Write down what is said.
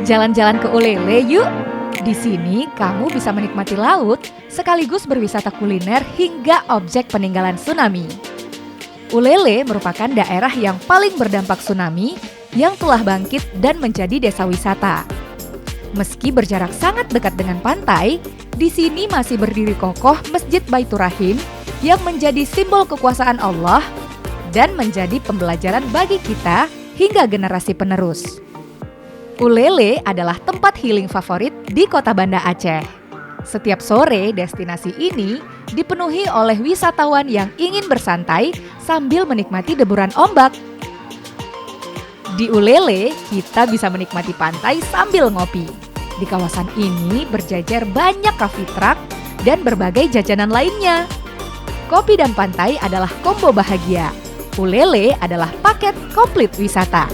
Jalan-jalan ke Ulele yuk. Di sini kamu bisa menikmati laut sekaligus berwisata kuliner hingga objek peninggalan tsunami. Ulele merupakan daerah yang paling berdampak tsunami yang telah bangkit dan menjadi desa wisata. Meski berjarak sangat dekat dengan pantai, di sini masih berdiri kokoh Masjid Baitur Rahim yang menjadi simbol kekuasaan Allah dan menjadi pembelajaran bagi kita hingga generasi penerus. Ulele adalah tempat healing favorit di kota Banda Aceh. Setiap sore, destinasi ini dipenuhi oleh wisatawan yang ingin bersantai sambil menikmati deburan ombak. Di Ulele, kita bisa menikmati pantai sambil ngopi. Di kawasan ini berjajar banyak coffee truck dan berbagai jajanan lainnya. Kopi dan pantai adalah kombo bahagia. Ulele adalah paket komplit wisata.